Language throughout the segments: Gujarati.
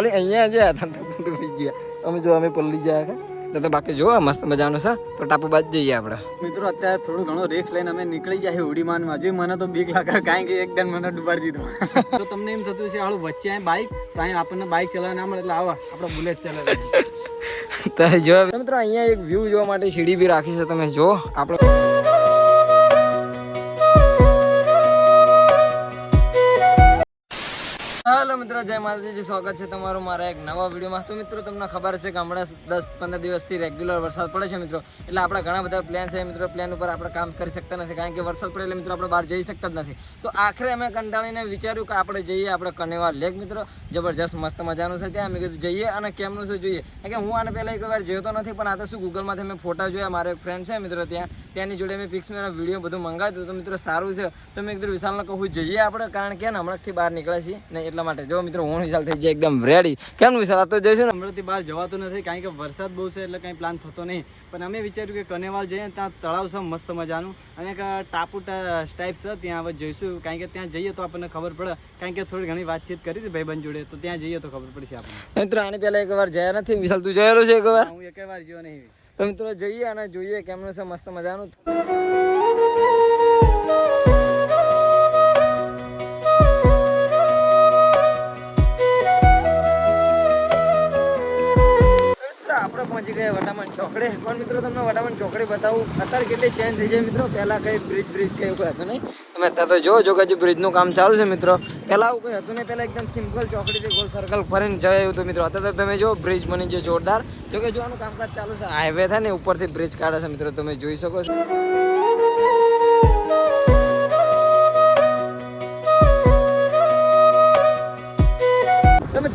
ખાલી અહીંયા જ્યાં હતા તો ડૂબી ગયા અમે જો અમે પલ્લી ગયા તો બાકી જો મસ્ત મજાનું છે તો ટાપુ બાદ જઈએ આપણે મિત્રો અત્યારે થોડું ઘણો રિસ્ક લઈને અમે નીકળી જાય ઉડીમાનમાં હજી મને તો બીક લાગે કારણ કે એકદમ મને ડૂબાડી દીધો તો તમને એમ થતું છે હાલું વચ્ચે અહીં બાઇક તો અહીં આપણને બાઇક ચલાવવા ના મળે એટલે આવા આપણે બુલેટ ચલાવે તો જો મિત્રો અહીંયા એક વ્યૂ જોવા માટે સીડી બી રાખી છે તમે જો આપણે હેલો મિત્રો જય માતાજી સ્વાગત છે તમારું મારા એક નવા વિડીયોમાં તો મિત્રો તમને ખબર છે કે હમણાં 10-15 દિવસથી રેગ્યુલર વરસાદ પડે છે મિત્રો એટલે આપણા ઘણા બધા પ્લાન છે મિત્રો પ્લાન ઉપર આપણે કામ કરી શકતા નથી કારણ કે વરસાદ પડે એટલે મિત્રો આપણે બહાર જઈ શકતા જ નથી તો આખરે અમે કંટાળીને વિચાર્યું કે આપણે જઈએ આપણે કનેવા લેક મિત્રો જબરજસ્ત મસ્ત મજાનું છે ત્યાં અમે કીધું જઈએ અને કેમનું છે જોઈએ કારણ કે હું આને પહેલાં એક વાર જોયો તો નથી પણ આ તો શું ગૂગલમાંથી મેં ફોટા જોયા મારો એક ફ્રેન્ડ છે મિત્રો ત્યાંની જોડે મેં પિક્સ મેં વિડીયો બધું મંગાવ્યું તો મિત્રો સારું છે તો મેં કીધું વિશાલને કહું જઈએ આપણે કારણ કે હમણાંથી બહાર નીકળ્યા છીએ ને એટલા માટે જો મિત્રો હું વિશાલ થઈ જાય એકદમ રેડી કેમ વિશાલ તો જઈશું ને હમણાંથી બહાર જવાતું નથી કારણ કે વરસાદ બહુ છે એટલે કંઈ પ્લાન થતો નહીં પણ અમે વિચાર્યું કે કનેવાલ જઈએ ત્યાં તળાવ છે મસ્ત મજાનું અને એક ટાપુ ટાઈપ છે ત્યાં હવે જઈશું કારણ કે ત્યાં જઈએ તો આપણને ખબર પડે કારણ કે થોડી ઘણી વાતચીત કરી હતી ભાઈબંધ જોડે તો ત્યાં જઈએ તો ખબર પડશે આપણને મિત્રો આની પહેલા એક વાર જયા નથી વિશાલ તું જયેલો છે એક વાર હું એક વાર જ્યો નહીં તો મિત્રો જઈએ અને જોઈએ કેમનું છે મસ્ત મજાનું આપણે પહોંચી ગયા વટામણ ચોકડે પણ મિત્રો તમને વટામણ ચોકડે બતાવું અત્યારે કેટલી ચેન્જ થઈ જાય મિત્રો પહેલાં કંઈ બ્રિજ કઈ એવું હતું નહીં તમે અત્યારે તો જો કે હજી બ્રિજનું કામ ચાલુ છે મિત્રો પહેલાં આવું કંઈ હતું નહીં પહેલાં એકદમ સિમ્પલ ચોકડીથી ગોલ સર્કલ ફરીને જવાય એવું હતું મિત્રો અત્યારે તમે જો બ્રિજ બની ગયો જોરદાર જો કે જોવાનું કામકાજ ચાલુ છે હાઈવે થાય ને ઉપરથી બ્રિજ કાઢે છે મિત્રો તમે જોઈ શકો છો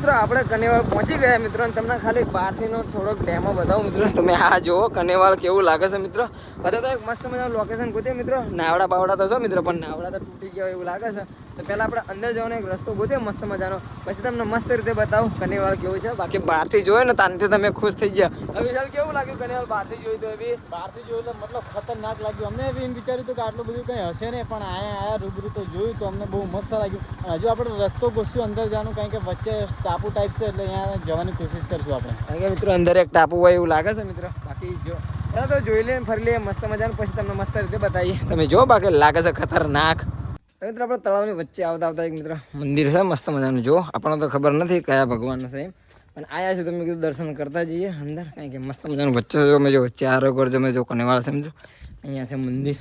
મિત્રો આપણે કનેવાળ પહોંચી ગયા મિત્રો અને તમને ખાલી બહારથીનો થોડોક ડેમો બતાવું મિત્રો તમે આ જુઓ કનેવાળ કેવું લાગે છે મિત્રો બધા તો એક મસ્ત મજાનું લોકેશન ગોત્યું મિત્રો નાવડા બાવડા તો છો મિત્રો પણ નાવડા તો તૂટી ગયા એવું લાગે છે તો પહેલાં આપણે અંદર જવાનો એક રસ્તો ગોત્યો મસ્ત મજાનો પછી તમને મસ્ત રીતે બતાવું કનેવાળ કેવું છે બાકી બહારથી જોયો ને તાનથી તમે ખુશ થઈ ગયા હવે વિશાલ કેવું લાગ્યું કનેવાળ બહારથી જોયું તો એવી બહારથી જોયું તો મતલબ ખતરનાક લાગ્યું અમને એમ વિચાર્યું હતું કે આટલું બધું કંઈ હશે ને પણ આયા રૂબરૂ તો જોયું તો અમને બહુ મસ્ત લાગ્યું હજુ આપણે રસ્તો ગોસ્યું અંદર જવાનું કારણ કે વચ્ચે ટાપુ ટાઈપ છે એટલે અહીંયા જવાની કોશિશ કરશું આપણે કારણ કે મિત્રો અંદર એક ટાપુ હોય એવું લાગે છે મિત્રો બાકી જો પહેલાં તો જોઈ લઈએ ફરી લઈએ મસ્ત મજાનું પછી તમને મસ્ત રીતે બતાવીએ તમે જો બાકી લાગે છે ખતરનાક મિત્રો આપણે તળાવની વચ્ચે આવતા એક મિત્રો મંદિર છે મસ્ત મજાનું જો આપણને તો ખબર નથી કયા ભગવાનનું છે એમ પણ આયા છે તમે કીધું દર્શન કરતા જઈએ અંદર કારણ કે મસ્ત મજાનું વચ્ચે જો મેં જો વચ્ચે આરોગ્ય તમે જો કનેવાળ છે મિત્રો અહીંયા છે મંદિર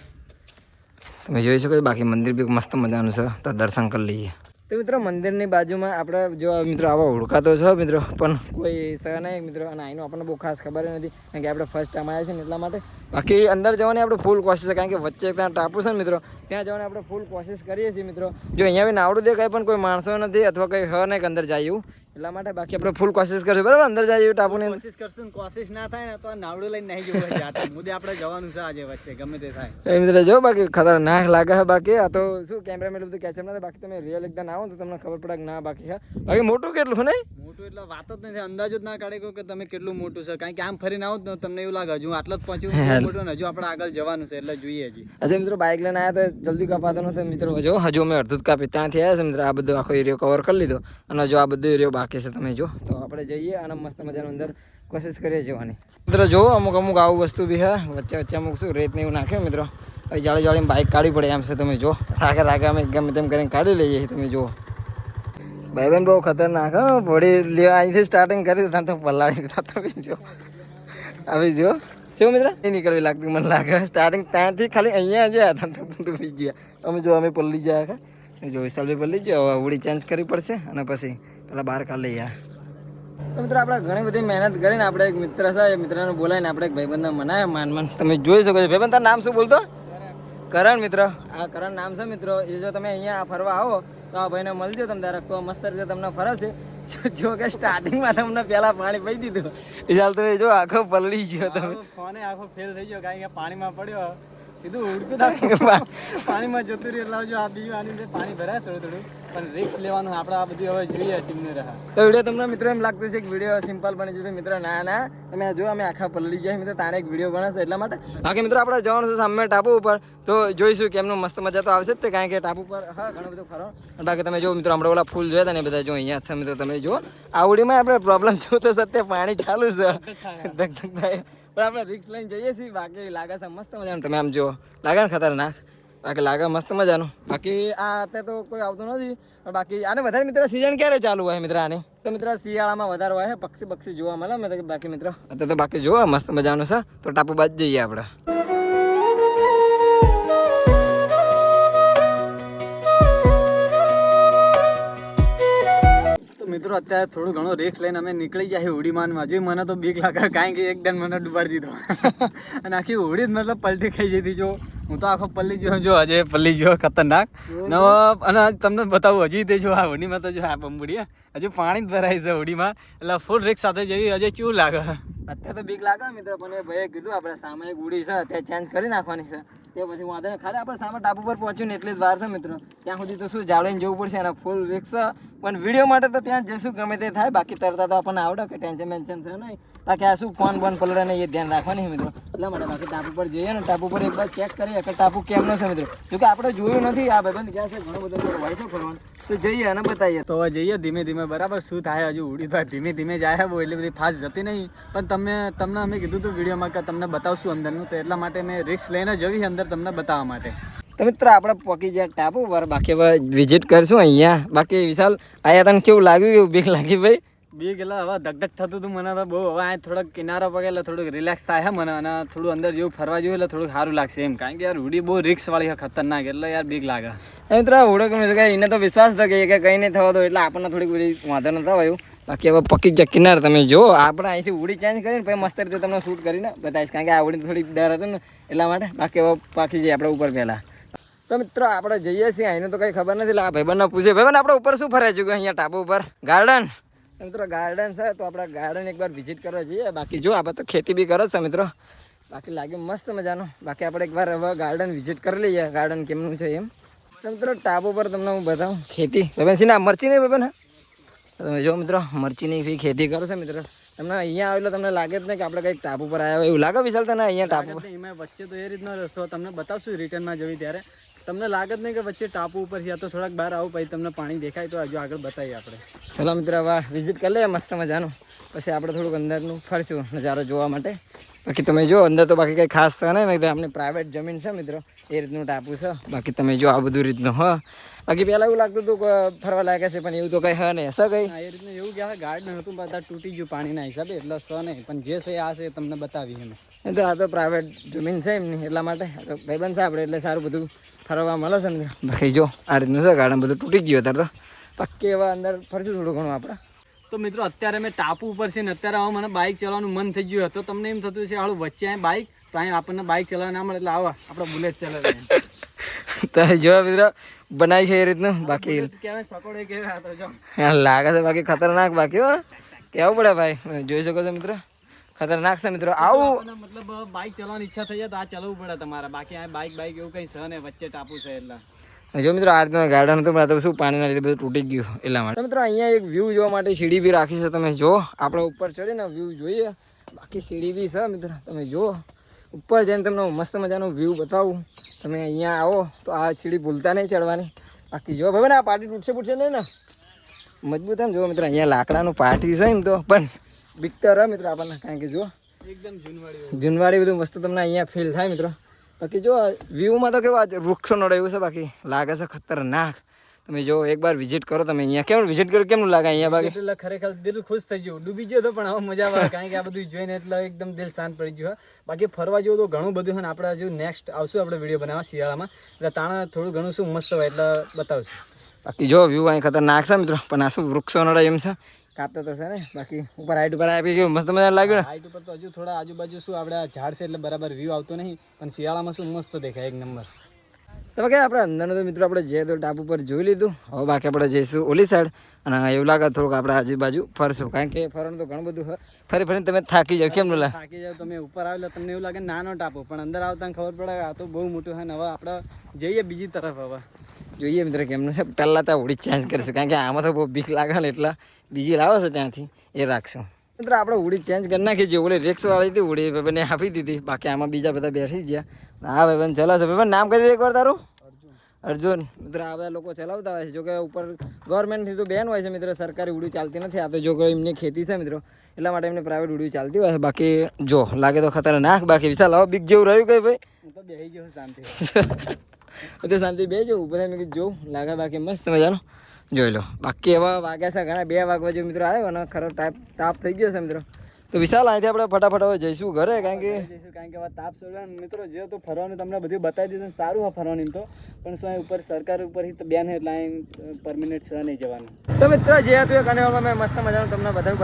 તમે જોઈ શકો છો બાકી મંદિર બી મસ્ત મજાનું છે તો દર્શન કરી લઈએ તો મિત્રો મંદિરની બાજુમાં આપણે જો મિત્રો આવા ઓળખાતો છે મિત્રો પણ કોઈ છે નહીં મિત્રો અને આનું આપણને બહુ ખાસ ખબર નથી કારણ કે આપણે ફર્સ્ટ ટાઈમ આવ્યા છે ને એટલા માટે બાકી અંદર જવાની આપણે ફૂલ કોશિશ છે કારણ કે વચ્ચે ત્યાં ટાપુ છે ને મિત્રો ત્યાં જવાની આપણે ફૂલ કોશિશ કરીએ છીએ મિત્રો જો અહીંયા બી નાવડું દેખાય પણ કોઈ માણસો નથી અથવા કંઈ હ નહીં અંદર જાય એવું એટલા માટે બાકી આપણે ફૂલ કોશિશ કરશું બરાબર અંદર જાય એવું ટાપુની કોશિશ કરશું કોશિશ ના થાય ને તો નાવડું લઈને નહીં જવું મુદ્દે આપણે જવાનું છે આજે વચ્ચે ગમે તે થાય એ મિત્રો જો બાકી ખતરનાક લાગે છે બાકી આ તો શું કેમેરામેન બધું કેચઅપ ના થાય બાકી તમે રિયલ એકદમ આવો તો તમને ખબર પડે કે ના બાકી છે બાકી મોટું કેટલું નહીં મોટું એટલે વાત જ નથી અંદાજો જ ના કાઢે કે તમે કેટલું મોટું છે કારણ કે આમ ફરીને આવો તો તમને એવું લાગે હજુ આટલો જ પહોંચ્યું મોટું ને હજુ આપણે આગળ જવાનું છે એટલે જોઈએ હજી અચ્છા મિત્રો બાઇક લઈને આવ્યા તો જલ્દી કપાતો નથી મિત્રો જો હજુ અમે અડધું જ કાપી ત્યાંથી આવ્યા છે મિત્રો આ બધો આખો એરિયો કવર કરી લીધો અને જો આ બધો એરિયો બાકી છે તમે જો તો આપણે જઈએ અને મસ્ત મજાનું અંદર કોશિશ કરીએ જવાની મિત્રો જો અમુક આવું વસ્તુ બી છે વચ્ચે અમુક શું રેત ને એવું નાખ્યું મિત્રો હવે જાળીને બાઇક કાઢવી પડે એમ છે તમે જો રાગે અમે ગમે તેમ કરીને કાઢી લઈએ તમે જુઓ ભાઈબંધ બહુ ખતરનાક હા ભોડી લેવા અહીંથી સ્ટાર્ટિંગ કરી ત્યાં તો પલાળી દીધા તમે જો હવે જો શું મિત્ર એ નીકળવી લાગતું મને લાગે સ્ટાર્ટિંગ ત્યાંથી ખાલી અહીંયા જ્યાં હતા તો ડૂબી ગયા અમે જો અમે પલ્લી ગયા જો વિશાલ બી પલ્લી ગયો હવે ઉડી ચેન્જ કરવી પડશે અને પછી પેલા બહાર કાઢી લઈએ તો મિત્રો આપણે ઘણી બધી મહેનત કરીને આપણે એક મિત્ર છે એ મિત્રને બોલાવીને આપણે એક ભાઈબંધને મનાવ્યા માન તમે જોઈ શકો છો ભાઈબંધ તારું નામ શું બોલતો કરણ મિત્ર આ કરણ નામ છે મિત્રો એ જો તમે અહીંયા ફરવા આવો તો આ ભાઈને મળજો તમે ડાયરેક્ટ તો મસ્ત રીતે તમને ફરાવશે જો કે સ્ટાર્ટિંગમાં તમને પહેલાં પાણી પી દીધું વિશાલ તો જો આખો પલળી ગયો તમે ફોને આખો ફેલ થઈ ગયો કારણ કે પાણીમાં પડ્યો સીધું ઉડકું થાય પાણીમાં જતું રહ્યું એટલે જો આ પીવાની અંદર પાણી ભરાય થોડું પણ રિસ્ક લેવાનું આપણે આ બધું હવે જોઈએ ચીમને રહા. તો વિડીયો તમને મિત્રો એમ લાગતું છે કે વિડીયો સિમ્પલ બની જશે મિત્રો. ના તમે જો અમે આખા પલળી જાય મિત્રો તાણે એક વિડીયો બનશે એટલા માટે. બાકી મિત્રો આપણે જવાનું છે સામે ટાપુ ઉપર, તો જોઈશું કે એમનું મસ્ત મજા તો આવશે જ તે, કારણ કે ટાપુ પર હા ઘણું બધું ફરો. બાકી તમે જો મિત્રો આપણે ઓલા ફૂલ જોયા હતા ને બધા જો અહીંયા છે મિત્રો. તમે જો આવડીમાં આપણે પ્રોબ્લેમ જો તો સત્ય પાણી ચાલુ છે ધક થાય, પણ આપણે રિક્સ લઈને જઈએ છીએ. બાકી લાગે છે મસ્ત મજાનું. તમે આમ જો લાગે ને ખતરનાક, બાકી લાગે મસ્ત મજાનું. બાકી આ અત્યારે તો કોઈ આવતું નથી, પણ બાકી આને વધારે મિત્ર સિઝન ક્યારે ચાલુ હોય મિત્ર આની? તો મિત્ર શિયાળામાં વધારે હોય પક્ષી જોવા મળે. મેં બાકી મિત્ર અત્યારે તો બાકી જોવા મસ્ત મજાનું છે. તો ટાપુ બાદ જઈએ આપણે. મિત્રો અત્યારે થોડું ઘણું રિસ્ક લઈને અમે નીકળી જાય હોડીમાં. હજુ મને તો બીક લાગે, કારણ કે એકદમ મને ડૂબાડી દીધો અને આખી હોડી જ મતલબ પલટી ખાઈ જતી. જો હું તો આખો પલ્લી ગયો, જો હજે પલ્લી ગયો ખતરનાક. અને તમને બતાવું હજી તે જો આ હોડીમાં તો જો આ બંબુડી હજુ પાણી જ ભરાય છે હોડીમાં, એટલે ફૂલ રિસ્ક સાથે જવી હજે કેવું લાગે. અત્યારે તો બીક લાગે મિત્ર, પણ એ ભાઈએ કીધું આપણે સામે એક ઉડી છે ત્યાં ચેન્જ કરી નાખવાની છે. તે પછી વાંધો નહીં, ખાલી આપણે સામે ટાપુ પર પહોંચ્યું ને એટલી જ વાર છે મિત્રો. ત્યાં સુધી તો શું જાળવીને જવું પડશે અને ફૂલ રિસ્ક છે. પણ વિડીયો માટે તો ત્યાં જઈશું ગમે તે થાય. બાકી તરતા તો આપણને આવડે કે ટેન્શન વેન્શન છે નહીં. બાકી આ શું ફોન બોન પલડે ને એ ધ્યાન રાખવાની મિત્રો. એટલા માટે બાકી ટાપુ પર જઈએ ને ટાપુ પર એકવાર ચેક કરીએ કે ટાપુ કેમનો છે મિત્રો. જોકે આપણે જોયું નથી, આ ભાઈબંધ ક્યાં છે ઘણો બધો હોય છે ફરવાનું, તો જઈએ અને બતાવીએ. તો હવે જઈએ ધીમે ધીમે બરાબર શું થાય. હજુ ઉડી તો ધીમે ધીમે જાય, બહુ એટલી બધી ફાસ્ટ જતી નહીં. પણ તમને અમે કીધું હતું વિડીયોમાં કે તમને બતાવશું અંદરનું, તો એટલા માટે મેં રિસ્ક લઈને જવી અંદર તમને બતાવવા માટે. તો મિત્ર આપણે પહોંચી જાય ટાપુ પર. બાકી હવે વિઝિટ કરશું અહીંયા. બાકી વિશાલ આયા તને કેવું લાગ્યું? કેવું બીક લાગી ભાઈ? બીક એટલે હવે ધક થતું હતું મને તો બહુ. હવે આ થોડોક કિનારો પગે એટલે થોડુંક રિલેક્સ થાય મને, અને થોડું અંદર જેવું ફરવા જેવું એટલે થોડુંક સારું લાગશે એમ. કારણ કે યાર ઉડી બહુ રિસ્ક વાળી છે, ખતરનાક, એટલે યાર બીક લાગે. મિત્ર ઉડો ગમે છે એને તો વિશ્વાસ હતો કે કંઈ નહીં થવા દો, એટલે આપણને થોડીક બધી વાંધો ન થવાયું. બાકી હવે પકી જ કિનાર તમે જો આપણે અહીંથી ઉડી ચેન્જ કરીને પછી મસ્ત રીતે તમને શૂટ કરીને બતાવીશ, કારણ કે આ ઉડી થોડીક ડર હતો ને એટલા માટે. બાકી હવે પાકી જઈએ આપણે ઉપર પહેલાં. તો મિત્રો આપણે જઈએ છીએ, અહીંનું તો કંઈ ખબર નથી. એટલે આ ભાઈબંધને પૂછે, ભાઈબંધ આપણે ઉપર શું ફરાય છે અહીંયા ટાપુ ઉપર? ગાર્ડન મિત્રો, ગાર્ડન છે તો આપણે ગાર્ડન એકવાર વિઝિટ કરવા જઈએ. બાકી જો આપણે તો ખેતી બી કરે છે મિત્રો. બાકી લાગ્યું મસ્ત મજાનું. બાકી આપણે એકવાર હવે ગાર્ડન વિઝિટ કરી લઈએ, ગાર્ડન કેમનું છે એમ. તો મિત્રો ટાપુ પર તમને હું બતાવું ખેતી. ભાઈબંધ સિના મરચી નહીં ભાઈબંધ? તમે જો મિત્રો મરચીની બી ખેતી કરો છો મિત્રો. તમને અહીંયા આવેલો તમને લાગે જ નહીં કે આપણે કંઈક ટાપુ પર આવ્યા હોય એવું લાગે વિશાલ તને? અહીંયા ટાપુ પર એમાં વચ્ચે તો એ રીતનો રસ્તો તમને બતાવશું રિટર્નમાં જવી ત્યારે. તમને લાગે જ નહીં કે વચ્ચે ટાપુ ઉપર છે, તો થોડાક બહાર આવું પછી તમને પાણી દેખાય તો હજુ આગળ બતાવીએ આપણે. ચલો મિત્ર હવે વિઝિટ કરી લઈએ મસ્ત મજાનું. પછી આપણે થોડુંક અંદરનું ફરશું નજારો જોવા માટે. બાકી તમે જો અંદર તો બાકી કંઈ ખાસ છે નહીં. એકદમ આપણે પ્રાઇવેટ જમીન છે મિત્રો, એ રીતનું ટાપુ છે. બાકી તમે જો આ બધું રીતનું હા. બાકી પહેલાં એવું લાગતું હતું કે ફરવા લાગે છે, પણ એવું તો કંઈ હા નહીં. હશે કંઈ એ રીતનું એવું કે ગાર્ડન હતું, બધા તૂટી ગયું પાણીના હિસાબે, એટલે સ નહીં. પણ જે છે આ છે તમને બતાવી અમે. એ તો આ તો પ્રાઇવેટ જમીન છે એમની, એટલા માટે તો ભાઈબંધ છે આપણે એટલે સારું બધું ફરવા મળે છે ને. બાકી જો આ રીતનું છે ગાર્ડન, બધું તૂટી ગયું અત્યારે તો. બાકી હવે અંદર ફરશું થોડું ઘણું આપણે. તો મિત્રો અત્યારે મેં ટાપુ ઉપર છે ને અત્યારે હવે મને બાઇક ચલાવવાનું મન થઈ ગયું હતું. તમને એમ થતું છે હાલું વચ્ચે અહીં બાઇક, તો અહીં આપણને બાઇક ચલાવવા ના મળે, એટલે આવા આપણે બુલેટ ચલાવીએ. તો જો મિત્રો બનાવી છે એ રીતનું. બાકી કહેવાય સકોડે કહેવાય તો જો લાગે છે બાકી ખતરનાક. બાકી હો કેવું પડે ભાઈ, જોઈ શકો છો મિત્રો ખતરનાક છે મિત્રો. આવું મતલબ બાઇક ચલાવવાની ઈચ્છા થઈ જાય તો આ ચલાવવું પડે તમારે. બાકી આ બાઇક એવું કંઈ છે ને, વચ્ચે ટાપુ છે એટલે. જો મિત્રો આ રીતનું ગાર્ડન હતું, પણ શું પાણીના લીધે બધું તૂટી ગયું એટલા માટે. મિત્રો અહીંયા એક વ્યૂ જોવા માટે સીડી બી રાખી છે. તમે જો આપણે ઉપર ચડીને વ્યૂ જોઈએ. બાકી સીડી બી છે મિત્રો, તમે જુઓ ઉપર જઈને તમને મસ્ત મજાનું વ્યૂ બતાવું. તમે અહીંયા આવો તો આ સીડી ભૂલતા નહીં ચડવાની. બાકી જો ભાઈ ને આ પાર્ટી તૂટશે નહીં ને, મજબૂત એમ જો મિત્રો. અહીંયા લાકડાનું પાર્ટી છે એમ તો, પણ બીક તો રહે મિત્રો આપણને, કારણ કે જો એકદમ જૂનવાડી બધું મસ્ત તમને અહીંયા ફીલ થાય મિત્રો. બાકી જો વ્યૂમાં તો કેવું વૃક્ષો નડે છે, બાકી લાગે છે ખતરનાક. તમે જો એકવાર વિઝિટ કરો તમે અહીંયા. કેમ વિઝિટ કરો કેમનું લાગે અહીંયા? બાકી એટલે ખરેખર દિલ ખુશ થઈ ગયું. ડૂબી ગયો તો પણ હવે મજા આવે, કારણ કે આ બધું જોઈને એટલે એકદમ દિલ શાંત પડી ગયું. બાકી ફરવા જેવું તો ઘણું બધું છે ને. આપણે હજુ નેક્સ્ટ આવશું આપણે વિડીયો બનાવવા શિયાળામાં, એટલે તાણા થોડું ઘણું શું મસ્ત હોય એટલે બતાવશું. બાકી જો વ્યૂ અહીં ખતરનાક છે મિત્રો, પણ આ શું વૃક્ષો નડે એમ છે. કાપતો તો છે ને. બાકી ઉપર હાઈટ ઉપર આપી ગયું મસ્ત મજા લાગ્યું. હાઈટ ઉપર તો હજુ થોડા આજુબાજુ શું આપણે ઝાડ છે એટલે બરાબર વ્યૂ આવતો નહીં, પણ શિયાળામાં શું મસ્ત દેખાય એક નંબર. તો કે આપણે અંદરનું તો મિત્રો આપણે જે તો ટાપુ પર જોઈ લીધું. હવે બાકી આપણે જઈશું ઓલી સાઈડ અને એવું લાગે થોડુંક આપણે આજુબાજુ ફરશું, કારણ કે ફરવાનું તો ઘણું બધું ફરી ફરીને તમે થાકી જાવ. કેમ નું થાકી જાવ તમે ઉપર આવેલા તમને એવું લાગે નાનો ટાપુ, પણ અંદર આવતા ખબર પડે આ તો બહુ મોટું છે ને. હવે આપણે જઈએ બીજી તરફ. હવે જોઈએ મિત્રો કેમનું છે. પહેલાં તો હોડી ચેન્જ કરીશું, કારણ કે આમાં તો બહુ બીક લાગે ને, એટલે બીજી લાવો છે ત્યાંથી એ રાખશું. મિત્રો આપણે હોડી ચેન્જ કરી નાખી. જે ઓલી રિક્સવાળી હતી હોડી ભાઈને આપી દીધી, બાકી આમાં બીજા બધા બેસી ગયા. હા ભાઈ ચલાવે છે. ભાઈ નામ કહી દે એકવાર તારું. અર્જુન. મિત્રો આ બધા લોકો ચલાવતા હોય છે. જો કે ઉપર ગવર્મેન્ટથી તો બેન હોય છે મિત્રો, સરકારી ઉડી ચાલતી નથી. આ તો જો કે એમની ખેતી છે મિત્રો, એટલા માટે એમને પ્રાઇવેટ ઉડી ચાલતી હોય છે. બાકી જો લાગે તો ખતરનાક. બાકી વિશાલ હવે બીક જેવું રહ્યું કઈ ભાઈ? હું તો બેસી ગયો શાંતિ. તો શાંતિ બે જવું બધા મેં કીધું જોઉં લાગે. બાકી મસ્ત મજાનું જોઈ લો. બાકી એવા વાગ્યા છે ઘણા, 2 વાગવા જેવો મિત્રો આવ્યો અને ખરો તાપ થઈ ગયો છે મિત્રો. તો વિશાલ અહીંથી આપણે ફટાફટ હવે જઈશું ઘરે, કારણ કે હવે તાપ સોડવા મિત્રો જે તો ફરવાનું તમને બધું બતાવી દીધું. સારું હા ફરવાનું એમ તો, પણ શું ઉપર સરકાર ઉપરથી તો બેન એટલે પરમિનેન્ટ છે નહીં જવાનું. તો મિત્રો જે હતું એ કનેવાલમાં મેં મસ્ત મજાનું તમને બધું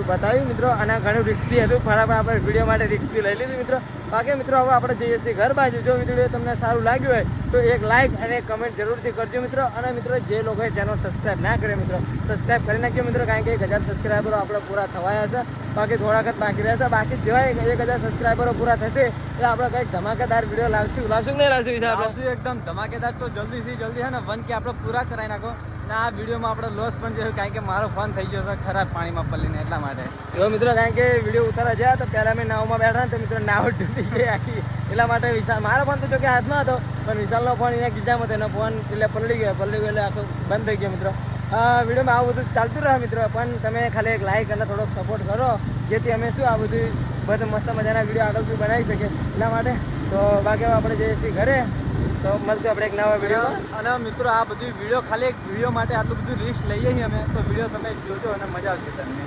બતાવ્યું મિત્રો. અને ઘણું રિક્સ બી હતું, ફટાફટ આપણે વિડીયો માટે રિક્સ બી લઈ લીધું મિત્રો. બાકી મિત્રો હવે આપણે જઈએ છીએ ઘર બાજુ. જો વિડીયો તમને સારું લાગ્યું હોય તો એક લાઇક અને એક કમેન્ટ જરૂરથી કરજો મિત્રો. અને મિત્રો જે લોકોએ ચેનલ સબસ્ક્રાઈબ ના કરે મિત્રો, સબસ્ક્રાઈબ કરી નાખ્યો મિત્રો, કારણ કે 1000 સબસ્ક્રાઈબરો આપણે પૂરા થવાયા છે. બાકી થોડાક જ બાકી રહેશે. બાકી જેવાય 1000 સબસ્ક્રાઈબરો પૂરા થશે એટલે આપણે કંઈક ધમાકેદાર વિડીયો લાવશું કે નહીં લાવશું વિશાલ? આપણે એકદમ ધમાકેદાર. તો જલ્દીથી જલ્દી હે ને 1K આપણે પૂરા કરાવી નાખો. અને આ વિડીયોમાં આપણે લોસ પણ છે, કારણ કે મારો ફોન થઈ ગયો છે ખરાબ પાણીમાં પલ્લીને, એટલા માટે. જો મિત્રો કારણ કે વિડીયો ઉતારવા ગયા તો પહેલાં મેં નાવમાં બેઠા તો મિત્રો નાવ ડૂબી ગઈ આખી, એટલા માટે વિશાલ મારો ફોન તો જો કે હાથમાં હતો, પણ વિશાલનો ફોન અહીંયા ગીજામાં હતો. એનો ફોન એટલે પલળી ગયો એટલે આખો બંધ થઈ ગયો મિત્રો. વિડીયોમાં આવું બધું ચાલતું રહે મિત્રો, પણ તમે ખાલી એક લાઇક અને થોડોક સપોર્ટ કરો, જેથી અમે શું આ બધું મસ્ત મજાના વિડીયો આગળ બી બનાવી શકીએ, એટલા માટે. તો બાકી આપણે જઈએ છીએ ઘરે, તો મળશું આપણે એક નવા વિડીયો. અને મિત્રો આ બધી વિડીયો ખાલી એક વિડીયો માટે આટલું બધું રિસ્ક લઈએ છીએ અમે, તો વિડીયો તમે જોજો અને મજા આવશે તમને.